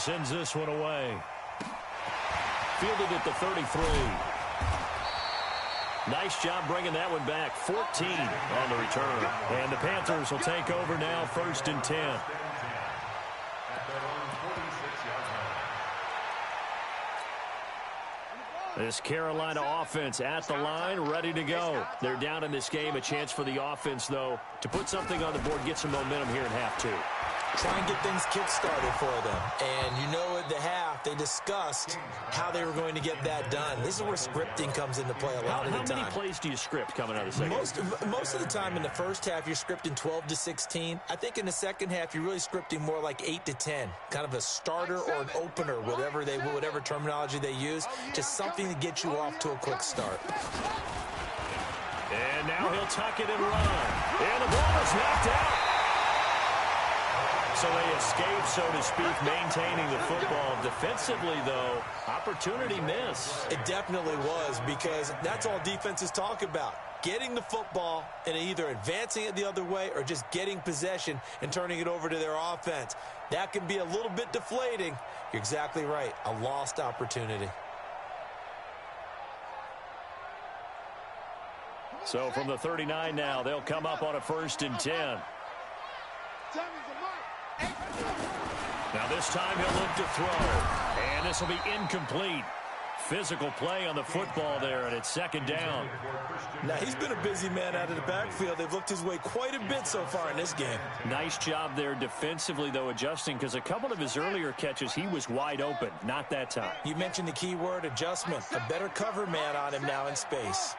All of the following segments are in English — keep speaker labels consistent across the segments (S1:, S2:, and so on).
S1: sends this one away. Fielded at the 33. Nice job bringing that one back. 14 on the return. And the Panthers will take over now, 1st and 10. This Carolina offense at the line, ready to go. They're down in this game. A chance for the offense, though, to put something on the board, get some momentum here in half two.
S2: Try and get things kick-started for them. And you know at the half, they discussed how they were going to get that done. This is where scripting comes into play a lot of the time.
S1: How many plays do you script coming out of the second?
S2: Most of the time in the first half, you're scripting 12 to 16. I think in the second half, you're really scripting more like 8 to 10. Kind of a starter or an opener, whatever terminology they use. Just something to get you off to a quick start.
S1: And now he'll tuck it and run. And the ball is knocked out. So they escape, so to speak, maintaining the football. Defensively, though, opportunity miss.
S2: It definitely was, because that's all defenses talk about. Getting the football and either advancing it the other way or just getting possession and turning it over to their offense. That can be a little bit deflating. You're exactly right. A lost opportunity.
S1: So from the 39 now, they'll come up on a 1st and 10. Now this time he'll look to throw. And this will be incomplete. Physical play on the football there, and it's 2nd down.
S2: Now he's been a busy man out of the backfield. They've looked his way quite a bit so far in this game.
S1: Nice job there defensively, though, adjusting, because a couple of his earlier catches, he was wide open. Not that time.
S2: You mentioned the key word, adjustment. A better cover man on him now in space.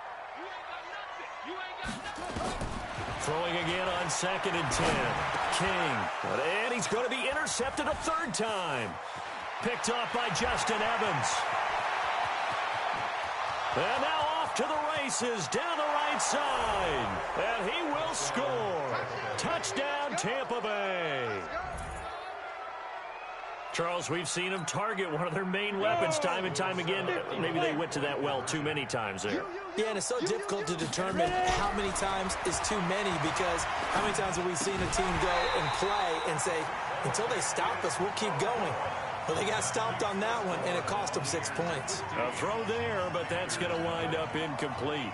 S1: Throwing again on 2nd and 10. King. And he's going to be intercepted a 3rd time. Picked off by Justin Evans. And now off to the races down the right side. And he will score. Touchdown, Tampa Bay. Charles, we've seen them target one of their main weapons time and time again. Maybe they went to that well too many times there.
S2: Yeah, and it's so difficult to determine how many times is too many, because how many times have we seen a team go and play and say, until they stop us, we'll keep going. Well, they got stopped on that one, and it cost them 6 points.
S1: A throw there, but that's going to wind up incomplete.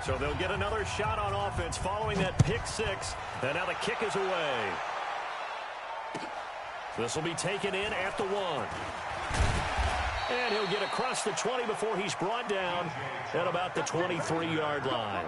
S1: So they'll get another shot on offense following that pick 6. And now the kick is away. This will be taken in at the 1. And he'll get across the 20 before he's brought down at about the 23-yard line.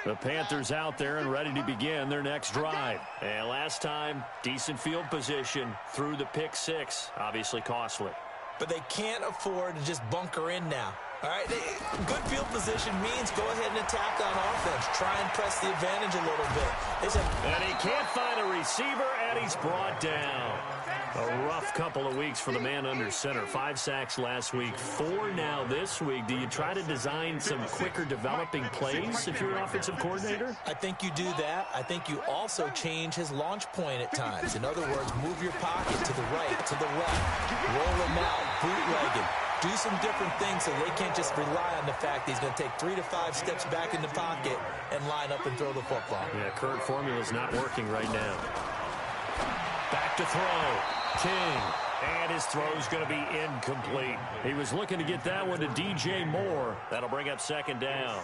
S1: The Panthers out there and ready to begin their next drive. And last time, decent field position through the pick 6. Obviously costly.
S2: But they can't afford to just bunker in now. All right, good field position means go ahead and attack on offense. Try and press the advantage a little bit.
S1: And he can't find a receiver, and he's brought down. A rough couple of weeks for the man under center. 5 sacks last week, 4 now this week. Do you try to design some quicker developing plays if you're an offensive coordinator?
S2: I think you do that. I think you also change his launch point at times. In other words, move your pocket to the right, to the left. Roll him out, bootleg him. Do some different things so they can't just rely on the fact that he's going to take 3 to 5 steps back in the pocket and line up and throw the football.
S1: Yeah, current formula is not working right now. Back to throw. King. And his throw's going to be incomplete. He was looking to get that one to DJ Moore. That'll bring up 2nd down.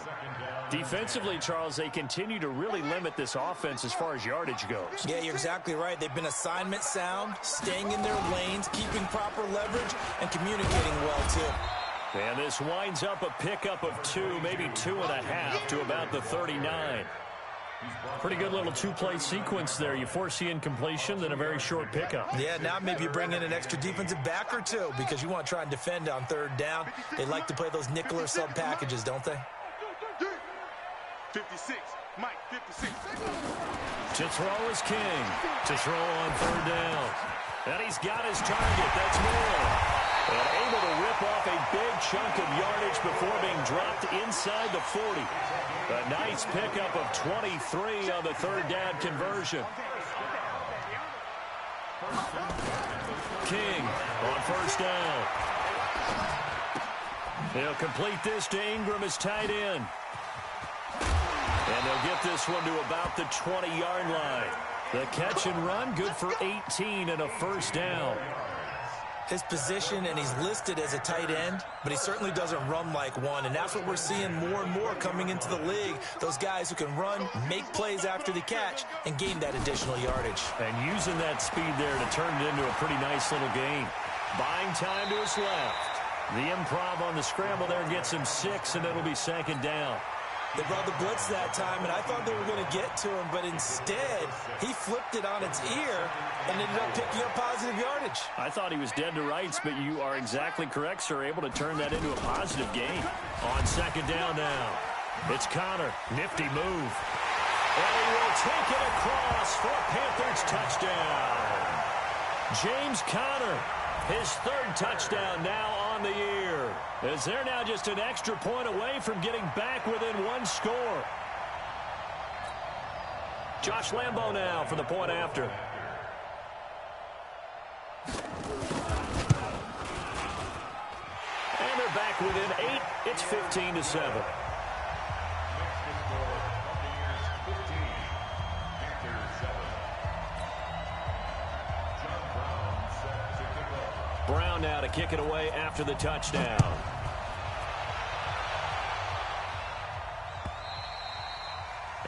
S1: Defensively, Charles, they continue to really limit this offense as far as yardage goes.
S2: Yeah, you're exactly right. They've been assignment sound, staying in their lanes, keeping proper leverage, and communicating well, too.
S1: And this winds up a pickup of 2, maybe 2.5 to about the 39. Pretty good little 2-play sequence there. You force the incompletion, then a very short pickup.
S2: Yeah, now maybe you bring in an extra defensive back or 2 because you want to try and defend on 3rd down. They like to play those nickel or sub packages, don't they?
S3: 56, Mike, 56.
S1: To throw is King. To throw on 3rd down. And he's got his target. That's Moore. And able to rip off a big chunk of yardage before being dropped inside the 40. A nice pickup of 23 on the third down conversion. King on first down. He'll complete this to Ingram as tight end. And they'll get this one to about the 20-yard line. The catch and run, good for 18 and a first down.
S2: His position, and he's listed as a tight end, but he certainly doesn't run like one, and that's what we're seeing more and more coming into the league. Those guys who can run, make plays after the catch, and gain that additional yardage.
S1: And using that speed there to turn it into a pretty nice little gain. Buying time to his left. The improv on the scramble there gets him 6, and it'll be second down.
S2: They brought the blitz that time, and I thought they were going to get to him, but instead, he flipped it on its ear and ended up picking up positive yardage.
S1: I thought he was dead to rights, but you are exactly correct, sir, able to turn that into a positive gain. On second down now, it's Connor. Nifty move. And he will take it across for a Panthers touchdown. James Conner, his third touchdown now on the year, as they're now just an extra point away from getting back within one score. Josh Lambo now for the point after. And they're back within 8. It's 15-7. Brown now to kick it away after the touchdown.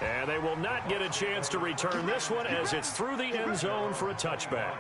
S1: And they will not get a chance to return this one as it's through the end zone for a touchback.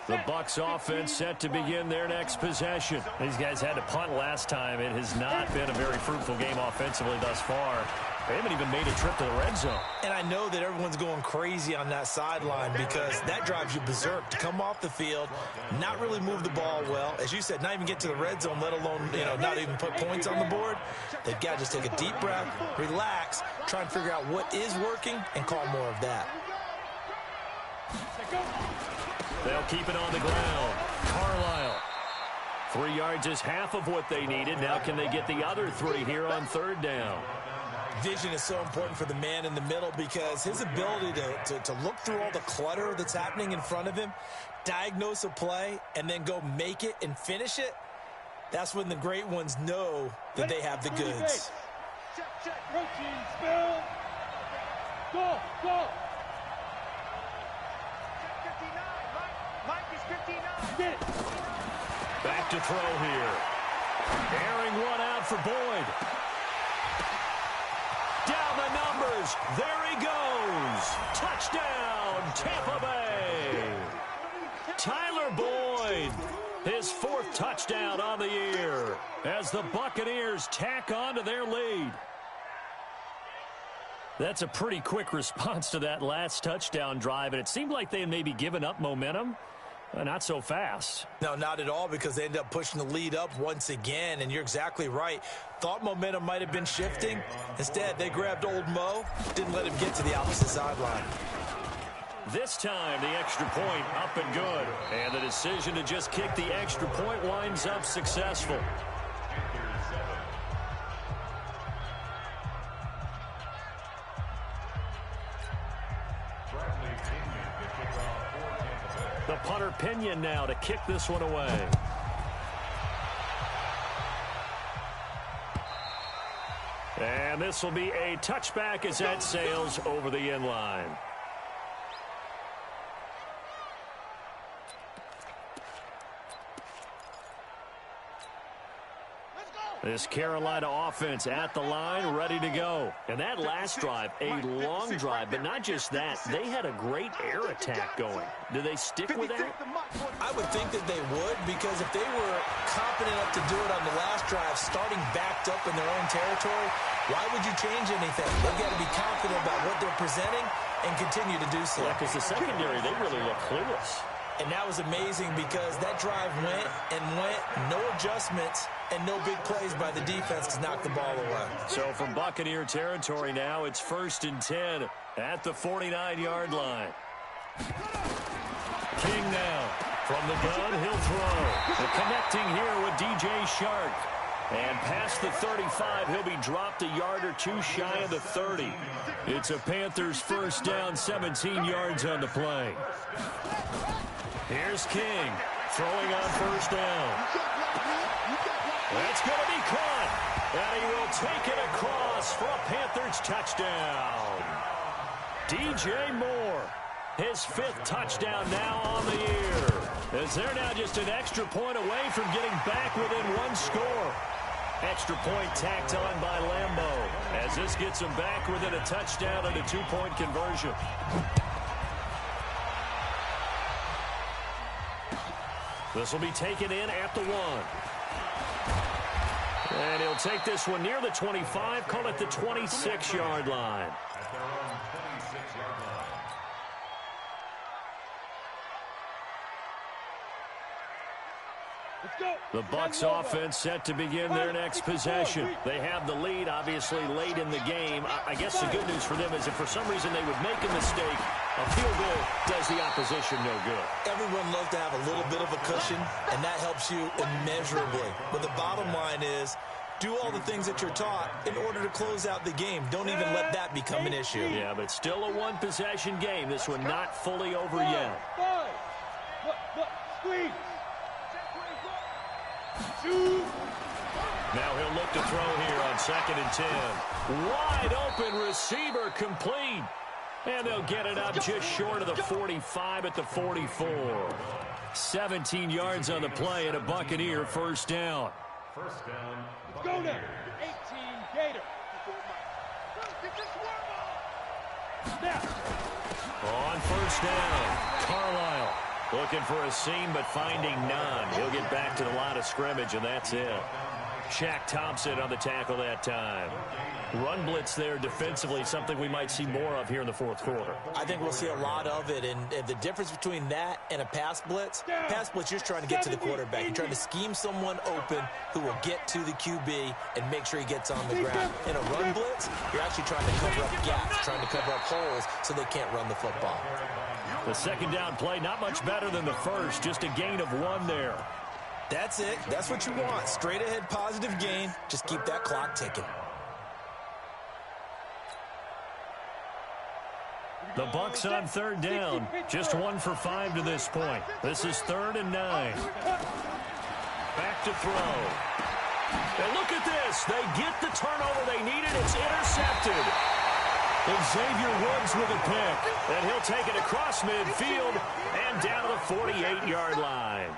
S1: The Bucs offense set to begin their next possession. These guys had to punt last time. It has not been a very fruitful game offensively thus far. They haven't even made a trip to the red zone. And I know that everyone's going crazy on that sideline because that drives you berserk to come off the field, not really move the ball well. As you said, not even get to the red zone, let alone, not even put points on the board. They've got to just take a deep breath, relax, try and figure out what is working, and call more of that. They'll keep it on the ground. Carlisle. 3 yards is half of what they needed. Now can they get the other 3 here on third down? Vision is so important for the man in the middle because his ability to look through all the clutter that's happening in front of him, diagnose a play, and then go make it and finish it, that's when the great ones know that they have the goods.
S3: Check, routine, spill. Go, go.
S1: Back to throw here. Airing one out for Boyd. Down the numbers. There he goes. Touchdown, Tampa Bay. Tyler Boyd, his 4th touchdown on the year as the Buccaneers tack on to their lead. That's a pretty quick response to that last touchdown drive, and it seemed like they had maybe given up momentum. Not so fast. No, not at all, because they ended up pushing the lead up once again, and you're exactly right. Thought momentum might have been shifting. Instead, they grabbed old Mo, didn't let him get to the opposite sideline. This time, the extra point up and good. And the decision to just kick the extra point winds up successful. The punter Pinion now to kick this one away. And this will be a touchback as that sails over the end line. This Carolina offense at the line, ready to go. And that last drive, a long drive, but not just that. They had a great air attack going. Do they stick with that? I would think that they would, because if they were confident enough to do it on the last drive, starting backed up in their own territory, why would you change anything? They've got to be confident about what they're presenting and continue to do so. Yeah, because the secondary, they really look clueless.
S2: And that was amazing because that drive went and went, no adjustments, and no big plays by the defense to knock the ball away.
S1: So from Buccaneer territory now, it's 1st and 10 at the 49-yard line. King now. From the gun, he'll throw. And connecting here with DJ Shark. And past the 35, he'll be dropped a yard or two shy of the 30. It's a Panthers first down, 17 yards on the play. Here's King, throwing on first down. That's going to be caught. And he will take it across for a Panthers touchdown. DJ Moore, his 5th touchdown now on the year. As they're now just an extra point away from getting back within 1 score. Extra point tacked on by Lambeau as this gets him back within a touchdown and a 2-point conversion. This will be taken in at the 1. And he'll take this one near the 25, call it the 26-yard line. The Bucs offense set to begin their next possession. They have the lead, obviously, late in the game. I guess the good news for them is if for some reason they would make a mistake, a field goal does the opposition no good.
S2: Everyone loves to have a little bit of a cushion, and that helps you immeasurably. But the bottom line is, do all the things that you're taught in order to close out the game. Don't even let that become an issue.
S1: Yeah, but still a one-possession game. This one not fully over yet.
S3: Squeeze.
S1: Now he'll look to throw here on 2nd and 10. Wide open receiver complete. And they'll get it up just short of the 45 at the 44. 17 yards on the play and a Buccaneer first down.
S3: Let's go now. 18 Gator.
S1: On first down, Carlisle looking for a seam but finding none. He'll get back to the line of scrimmage, and that's it. Shaq Thompson on the tackle that time. Run blitz there defensively, something we might see more of here in the 4th quarter.
S2: I think we'll see a lot of it, and the difference between that and a pass blitz, you're just trying to get to the quarterback. You're trying to scheme someone open who will get to the QB and make sure he gets on the ground. In a run blitz, you're actually trying to cover up gaps, trying to cover up holes so they can't run the football.
S1: The 2nd down play, not much better than the first, just a gain of 1 there.
S2: That's it. That's what you want. Straight ahead positive gain. Just keep that clock ticking.
S1: The Bucs on 3rd down, just 1 for 5 to this point. This is 3rd and 9. Back to throw. And look at this. They get the turnover they needed. It's intercepted. And Xavier Woods with a pick. And he'll take it across midfield and down to the 48-yard line.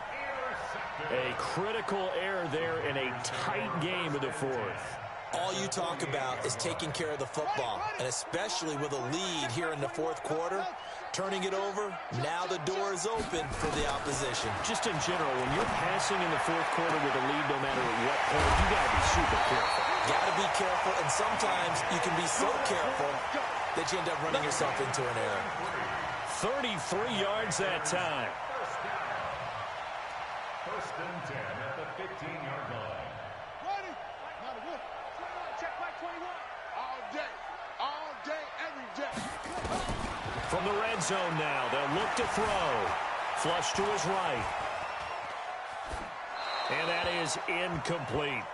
S1: A critical error there in a tight game of the 4th.
S2: All you talk about is taking care of the football, and especially with a lead here in the 4th quarter, turning it over, now the door is open for the opposition.
S1: Just in general, when you're passing in the 4th quarter with a lead, no matter at what point, you got to be super careful.
S2: Got to be careful, and sometimes you can be so careful that you end up running yourself into an error.
S1: 33 yards that time.
S4: 1st and 10 at the 15-yard line.
S1: From the red zone now, they'll look to throw. Flush to his right. And that is incomplete.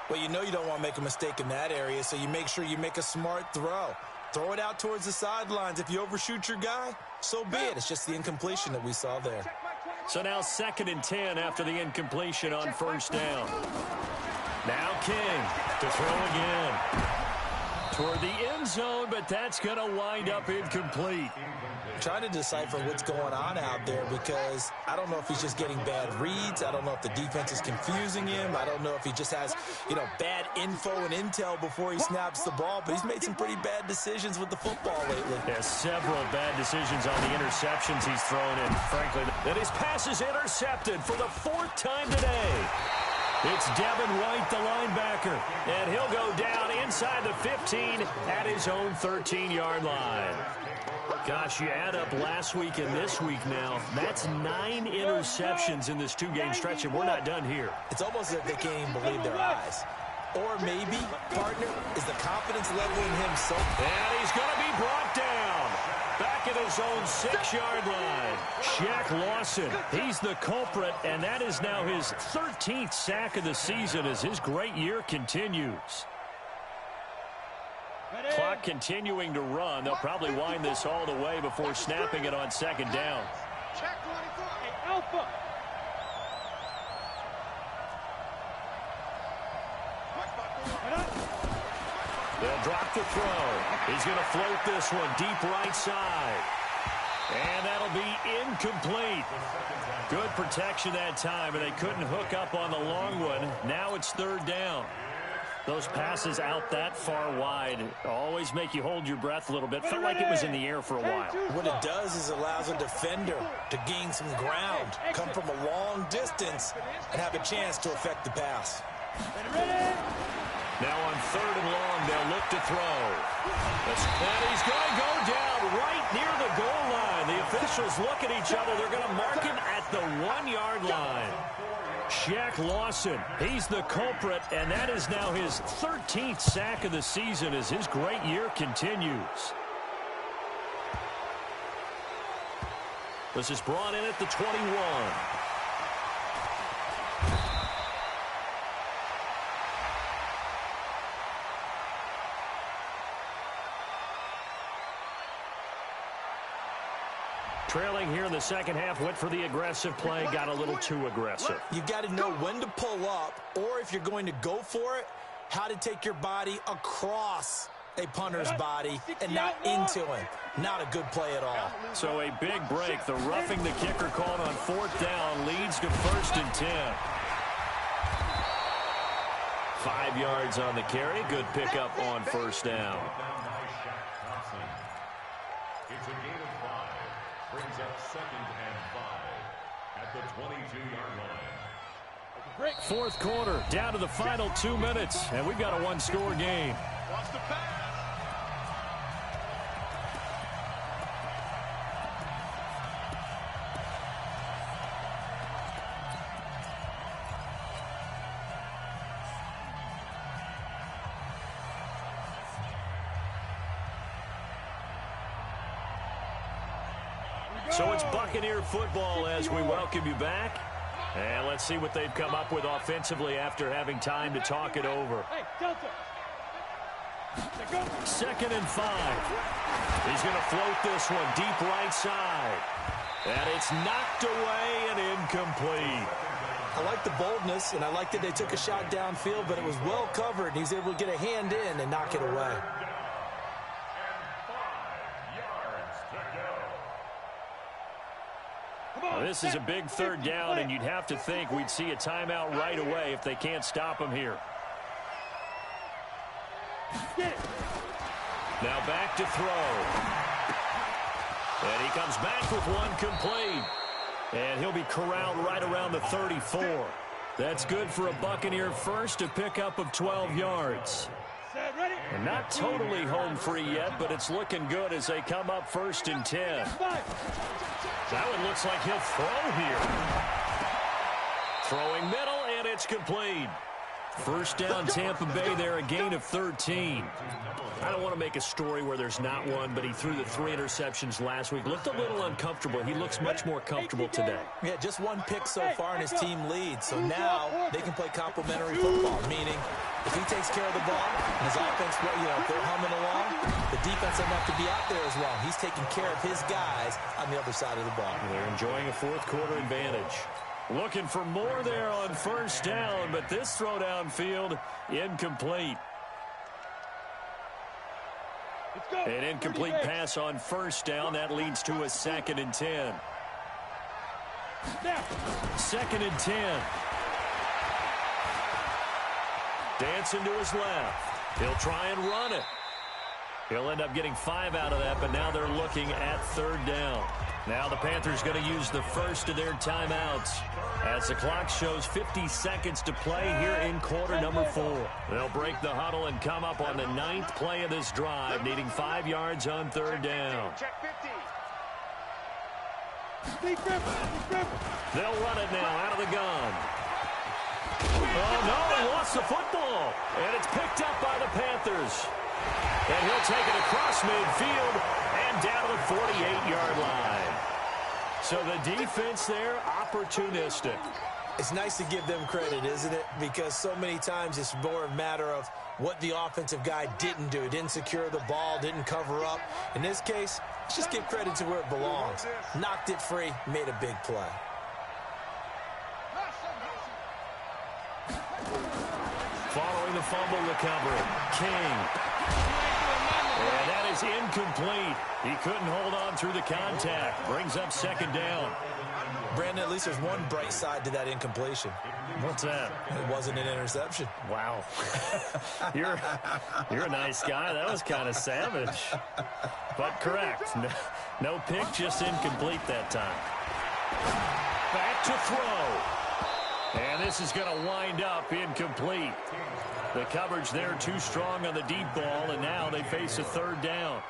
S2: Well, you know you don't want to make a mistake in that area, so you make sure you make a smart throw. Throw it out towards the sidelines. If you overshoot your guy, so be it. It's just the incompletion that we saw there.
S1: So now 2nd and 10 after the incompletion on 1st down. Now King to throw again. Toward the end zone, but that's going to wind up incomplete.
S2: Trying to decipher what's going on out there because I don't know if he's just getting bad reads. I don't know if the defense is confusing him. I don't know if he just has, bad info and intel before he snaps the ball. But he's made some pretty bad decisions with the football lately.
S1: There's several bad decisions on the interceptions he's thrown in, frankly. And his pass is intercepted for the 4th time today. It's Devin White, the linebacker, and he'll go down inside the 15 at his own 13-yard line. Gosh, you add up last week and this week now, that's 9 interceptions in this 2-game stretch, and we're not done here.
S2: It's almost as if they can't even believe their eyes. Or maybe, partner, is the confidence level in him so...
S1: And he's going to be brought down. Back at his own 6-yard line. Shaq Lawson, he's the culprit, and that is now his 13th sack of the season as his great year continues. Clock continuing to run. They'll probably wind this all the way before snapping it on second down.
S3: Check 24. Hey, Alpha.
S1: They'll drop the throw. He's going to float this one deep right side. And that'll be incomplete. Good protection that time, and they couldn't hook up on the long one. Now it's third down. Those passes out that far wide always make you hold your breath a little bit. Felt like it was in the air for a while.
S2: What it does is allows a defender to gain some ground, come from a long distance, and have a chance to affect the pass.
S1: Now on third and long, they'll look to throw. And he's going to go down right near the goal line. The officials look at each other. They're going to mark him at the 1-yard line. Shaq Lawson, he's the culprit, and that is now his 13th sack of the season as his great year continues. This is brought in at the 21. Trailing here in the second half, went for the aggressive play, got a little too aggressive.
S2: You've got to know when to pull up, or if you're going to go for it, how to take your body across a punter's body and not into him. Not a good play at all.
S1: So a big break. The roughing the kicker called on fourth down leads to 1st and 10. 5 yards on the carry. Good pickup on first down.
S4: It's a gain of 5. Brings up 2nd and 5 at the 22-yard line.
S1: Fourth quarter, down to the final 2 minutes, and we've got a one-score game.
S3: Watch the pass.
S1: So it's Buccaneer football as we welcome you back. And let's see what they've come up with offensively after having time to talk it over.
S3: Hey, Delta.
S1: 2nd and 5. He's going to float this one deep right side. And it's knocked away and incomplete.
S2: I like the boldness, and I like that they took a shot downfield, but it was well covered, and he was able to get a hand in and knock it away.
S1: Now, this is a big third down, and you'd have to think we'd see a timeout right away if they can't stop him here. Now back to throw. And he comes back with one complete. And he'll be corralled right around the 34. That's good for a Buccaneer first, a pickup of 12 yards. And not totally home free yet, but it's looking good as they come up 1st and 10. That one looks like he'll throw here. Throwing middle, and it's complete. First down, Tampa Bay there, a gain of 13. I don't want to make a story where there's not one, but he threw the 3 interceptions last week. Looked a little uncomfortable. He looks much more comfortable today.
S2: Yeah, just one pick so far, and his team leads. So now they can play complementary football, meaning if he takes care of the ball and his offense, if they're humming along, the defense doesn't have to be out there as well. He's taking care of his guys on the other side of the ball.
S1: They're enjoying a fourth quarter advantage. Looking for more there on first down, but this throw downfield incomplete. An incomplete pass on first down. That leads to a 2nd and 10. 2nd and 10. Dancing to his left. He'll try and run it. He'll end up getting 5 out of that, but now they're looking at third down. Now the Panthers going to use the first of their timeouts as the clock shows 50 seconds to play here in quarter number 4. They'll break the huddle and come up on the 9th play of this drive, needing 5 yards on third down. They'll run it now out of the gun. Oh, no, he lost the football. And it's picked up by the Panthers. And he'll take it across midfield and down to the 48-yard line. So the defense there, opportunistic.
S2: It's nice to give them credit, isn't it? Because so many times it's more a matter of what the offensive guy didn't do. Didn't secure the ball, didn't cover up. In this case, let's just give credit to where it belongs. Knocked it free, made a big play.
S1: Following the fumble recovery, King. And that is incomplete. He couldn't hold on through the contact. Brings up second down.
S2: Brandon, at least there's one bright side to that incompletion.
S1: What's that?
S2: It wasn't an interception.
S1: Wow. You're a nice guy. That was kind of savage. But correct. No pick, just incomplete that time. Back to throw. And this is going to wind up incomplete. The coverage there too strong on the deep ball, and now they face a third down.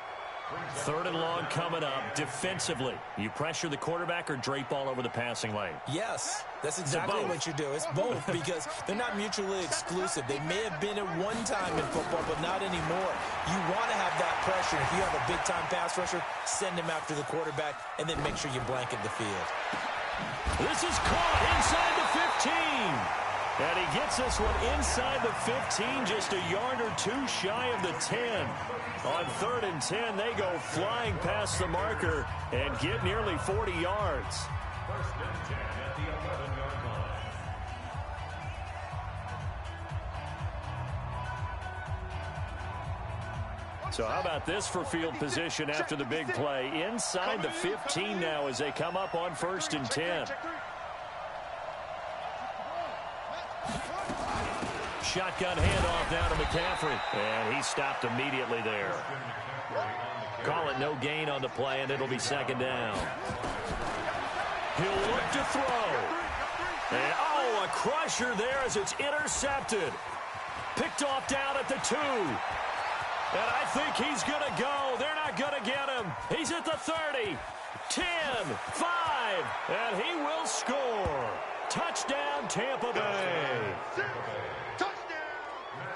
S1: Third and long coming up. Defensively, you pressure the quarterback or drape all over the passing lane?
S2: Yes, that's exactly what you do. It's both because they're not mutually exclusive. They may have been at one time in football, but not anymore. You want to have that pressure. If you have a big-time pass rusher, send him after the quarterback, and then make sure you blanket the field.
S1: This is caught inside the 15. And he gets this one inside the 15, just a yard or two shy of the 10. On 3rd and 10, they go flying past the marker and get nearly 40 yards.
S4: First and 10 at the 11-yard line.
S1: So how about this for field position after the big play? Inside the 15 now as they come up on 1st and 10. Shotgun handoff down to McCaffrey. And he stopped immediately there. Call it no gain on the play, and it'll be second down. He'll look to throw. And, oh, a crusher there as it's intercepted. Picked off down at the 2. And I think he's going to go. They're not going to get him. He's at the 30. 10, 5, and he will score. Touchdown, Tampa Bay.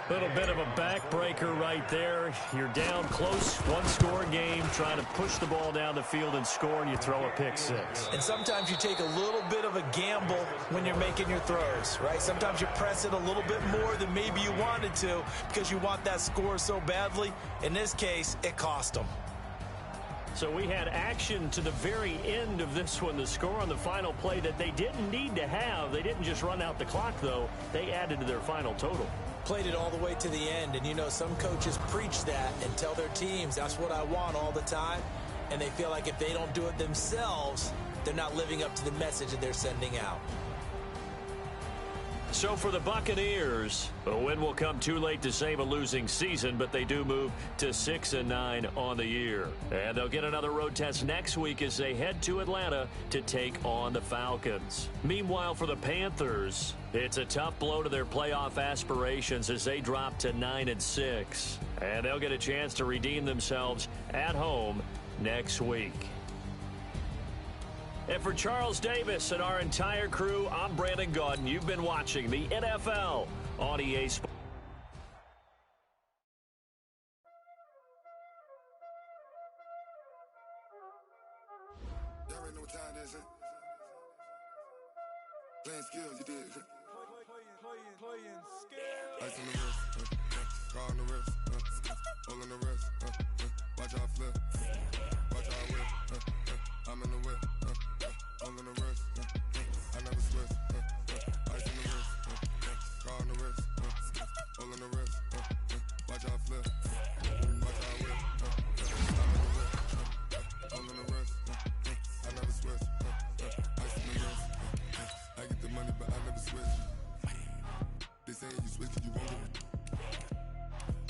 S1: Little bit of a backbreaker right there. You're down close, one-score game, trying to push the ball down the field and score, and you throw a pick six.
S2: And sometimes you take a little bit of a gamble when you're making your throws, right? Sometimes you press it a little bit more than maybe you wanted to because you want that score so badly. In this case, it cost them.
S1: So we had action to the very end of this one, the score on the final play that they didn't need to have. They didn't just run out the clock, though. They added to their final total.
S2: Played it all the way to the end, and you know some coaches preach that and tell their teams that's what I want all the time, and they feel like if they don't do it themselves, they're not living up to the message that they're sending out.
S1: So for the Buccaneers, a win will come too late to save a losing season, but they do move to 6-9 on the year. And they'll get another road test next week as they head to Atlanta to take on the Falcons. Meanwhile, for the Panthers, it's a tough blow to their playoff aspirations as they drop to 9-6. And they'll get a chance to redeem themselves at home next week. And for Charles Davis and our entire crew, I'm Brandon Gaudin. You've been watching the NFL on EA Sports.
S5: Y'all already know what time it is, huh? Playing skills, you did. Playing skills. Ice on the wrist, car on the wrist, hole in the wrist, watch out flip, watch out whip, I'm in the whip, hole in the wrist, I never switch, ice on the wrist, car on the wrist, hole in the wrist, watch out flip, watch out whip, I'm in the whip, hole in the wrist, I never switch, ice on the wrist, I get the money but I never switch. They saying you switch 'cause you want it.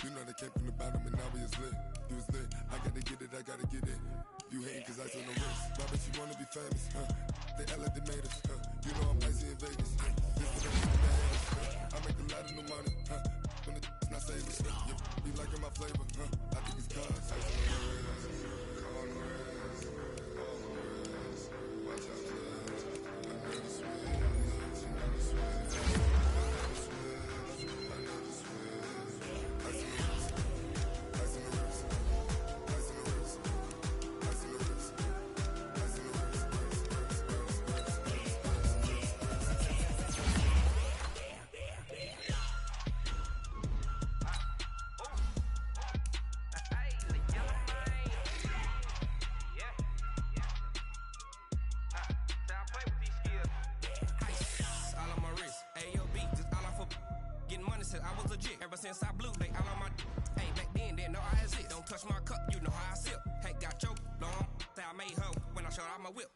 S5: You know they came from the bottom and now we is lit. You was lit, I gotta get it, I gotta get it. You hating cause I took no risk. My bitch, you wanna be famous, They act like they made us, You know I'm icy in Vegas, This is the I make a lot of new money, When it's not saving, You be liking my flavor, I think it's cause Ice on the wrist, on the wrist, on the wrist. Watch out, cuz I never switch, I never switch, I never switch. Ice on the wrist, ice on the wrist, ice on the wrist, ice on the wrist, ice on the wrist.
S6: I was legit ever since I blew they all on my hey back then didn't know I exist. Don't touch my cup, you know how I sip. Hey got choked, long I made her when I showed out my whip.